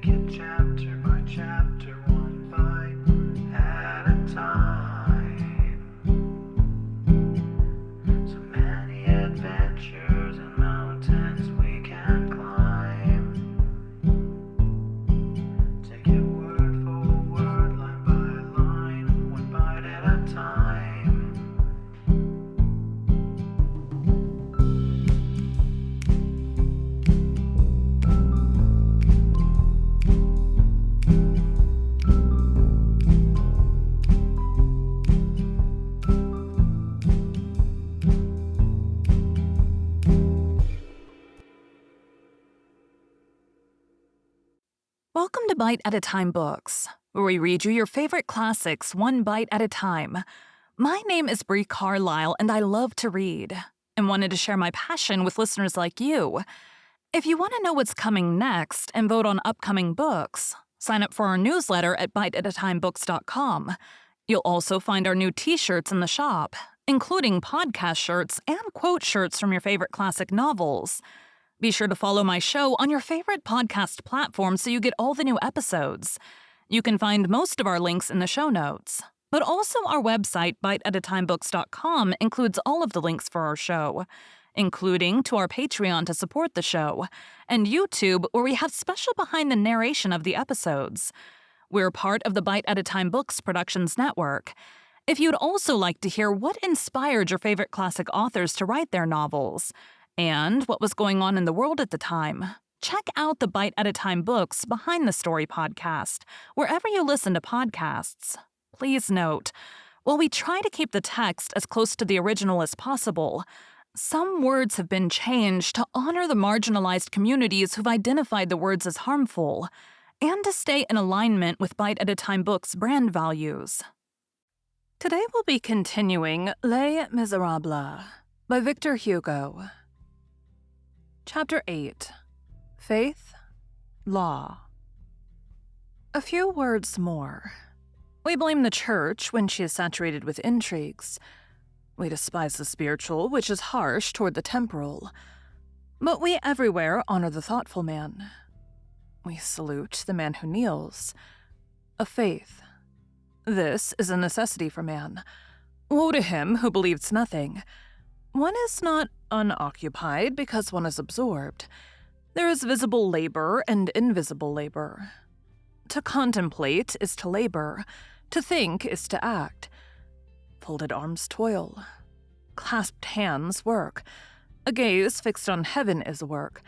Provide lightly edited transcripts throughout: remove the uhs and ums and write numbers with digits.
it chapter by chapter, one bite at a time. So many adventures and mountains we can climb. Take it word for word, line by line, one bite at a time. Welcome to Bite at a Time Books, where we read you your favorite classics one bite at a time. My name is Bree Carlile, and I love to read, and wanted to share my passion with listeners like you. If you want to know what's coming next and vote on upcoming books, sign up for our newsletter at biteatatimebooks.com. You'll also find our new t-shirts in the shop, including podcast shirts and quote shirts from your favorite classic novels. Be sure to follow my show on your favorite podcast platform so you get all the new episodes. You can find most of our links in the show notes, but also our website, biteatatimebooks.com, includes all of the links for our show, including to our Patreon to support the show, and YouTube, where we have special behind the narration of the episodes. We're part of the Bite at a Time Books Productions Network. If you'd also like to hear what inspired your favorite classic authors to write their novels, and what was going on in the world at the time, check out the Bite at a Time Books Behind the Story podcast, wherever you listen to podcasts. Please note, while we try to keep the text as close to the original as possible, some words have been changed to honor the marginalized communities who've identified the words as harmful, and to stay in alignment with Bite at a Time Books' brand values. Today we'll be continuing Les Miserables by Victor Hugo. Chapter 8. Faith, Law. A few words more. We blame the church when she is saturated with intrigues. We despise the spiritual, which is harsh toward the temporal. But we everywhere honor the thoughtful man. We salute the man who kneels. A faith. This is a necessity for man. Woe to him who believes nothing. One is not unoccupied because one is absorbed. There is visible labor and invisible labor. To contemplate is to labor. To think is to act. Folded arms toil. Clasped hands work. A gaze fixed on heaven is work.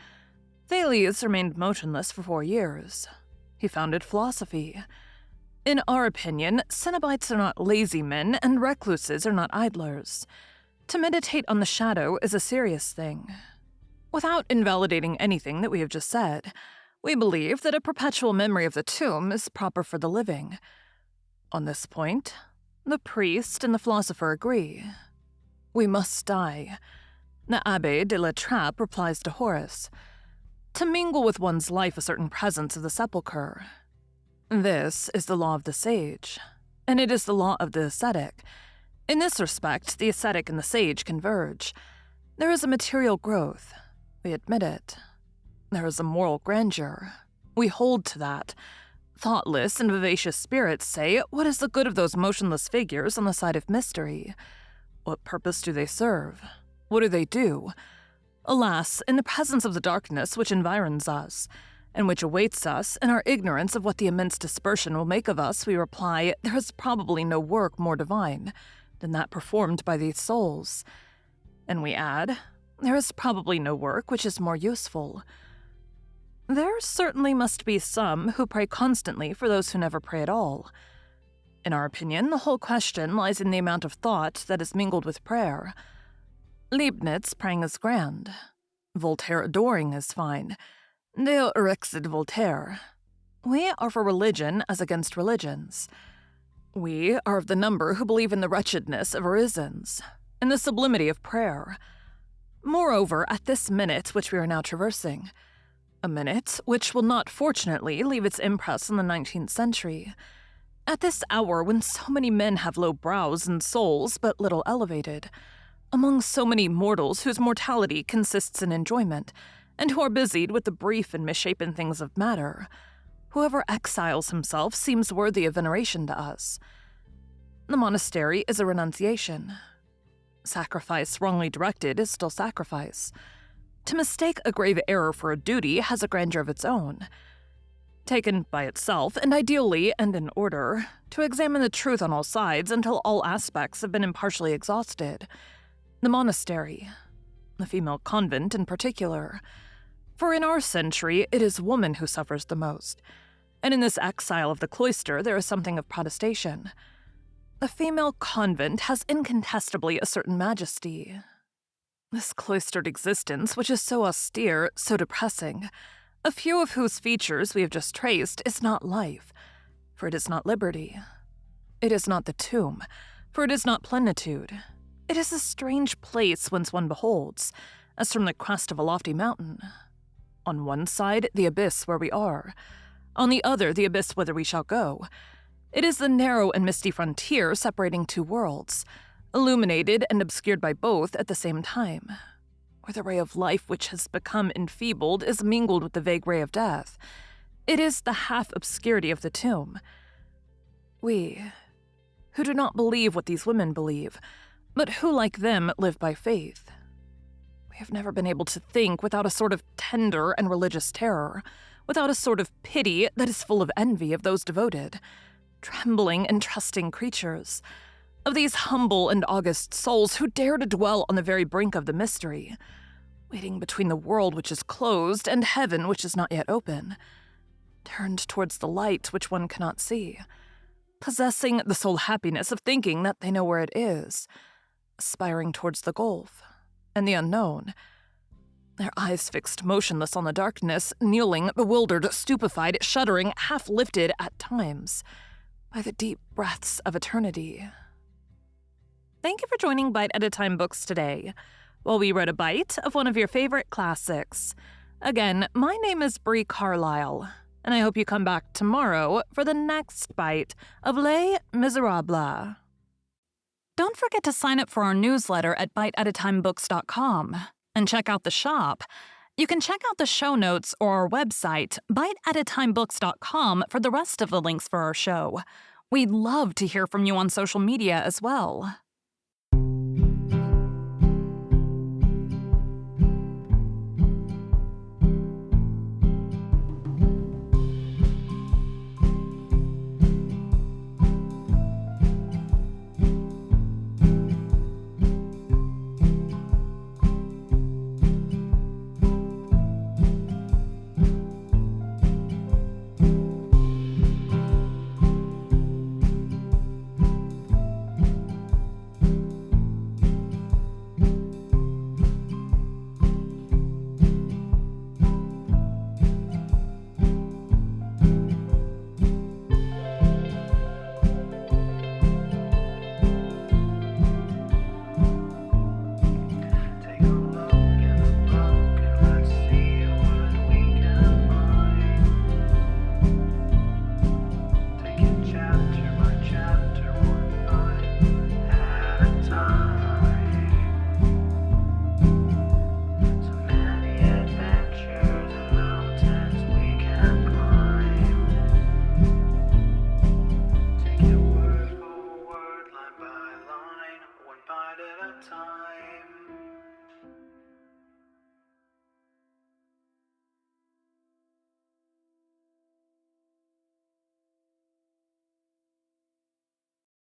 Thales remained motionless for 4 years. He founded philosophy. In our opinion, Cenobites are not lazy men, and recluses are not idlers. To meditate on the shadow is a serious thing. Without invalidating anything that we have just said, we believe that a perpetual memory of the tomb is proper for the living. On this point, the priest and the philosopher agree. We must die. The Abbé de la Trappe replies to Horace, to mingle with one's life a certain presence of the sepulchre. This is the law of the sage, and it is the law of the ascetic. In this respect, the ascetic and the sage converge. There is a material growth. We admit it. There is a moral grandeur. We hold to that. Thoughtless and vivacious spirits say, what is the good of those motionless figures on the side of mystery? What purpose do they serve? What do they do? Alas, in the presence of the darkness which environs us, and which awaits us in our ignorance of what the immense dispersion will make of us, we reply, there is probably no work more divine than that performed by these souls. And we add, there is probably no work which is more useful. There certainly must be some who pray constantly for those who never pray at all. In our opinion, the whole question lies in the amount of thought that is mingled with prayer. Leibniz praying is grand. Voltaire adoring is fine. Deo erexit Voltaire. We are for religion as against religions. We are of the number who believe in the wretchedness of orisons, in the sublimity of prayer. Moreover, at this minute which we are now traversing, a minute which will not fortunately leave its impress on the 19th century, at this hour when so many men have low brows and souls but little elevated, among so many mortals whose mortality consists in enjoyment, and who are busied with the brief and misshapen things of matter, Whoever exiles himself seems worthy of veneration to us. The monastery is a renunciation. Sacrifice wrongly directed is still sacrifice. To mistake a grave error for a duty has a grandeur of its own. Taken by itself, and ideally and in order, to examine the truth on all sides until all aspects have been impartially exhausted. The monastery, the female convent in particular. For in our century, it is woman who suffers the most, and in this exile of the cloister there is something of protestation. The female convent has incontestably a certain majesty. This cloistered existence, which is so austere, so depressing, a few of whose features we have just traced, is not life, for it is not liberty. It is not the tomb, for it is not plenitude. It is a strange place whence one beholds, as from the crest of a lofty mountain. On one side, the abyss where we are. On the other, the abyss whither we shall go. It is the narrow and misty frontier separating two worlds, illuminated and obscured by both at the same time, where the ray of life which has become enfeebled is mingled with the vague ray of death. It is the half-obscurity of the tomb. We, who do not believe what these women believe, but who, like them, live by faith, we have never been able to think without a sort of tender and religious terror, without a sort of pity that is full of envy of those devoted, trembling and trusting creatures, of these humble and august souls who dare to dwell on the very brink of the mystery, waiting between the world which is closed and heaven which is not yet open, turned towards the light which one cannot see, possessing the sole happiness of thinking that they know where it is, aspiring towards the gulf and the unknown, their eyes fixed motionless on the darkness, kneeling, bewildered, stupefied, shuddering, half-lifted at times by the deep breaths of eternity. Thank you for joining Bite at a Time Books today, while we read a bite of one of your favorite classics. Again, my name is Bree Carlile, and I hope you come back tomorrow for the next bite of Les Miserables. Don't forget to sign up for our newsletter at biteatatimebooks.com and check out the shop. You can check out the show notes or our website, biteatatimebooks.com, for the rest of the links for our show. We'd love to hear from you on social media as well.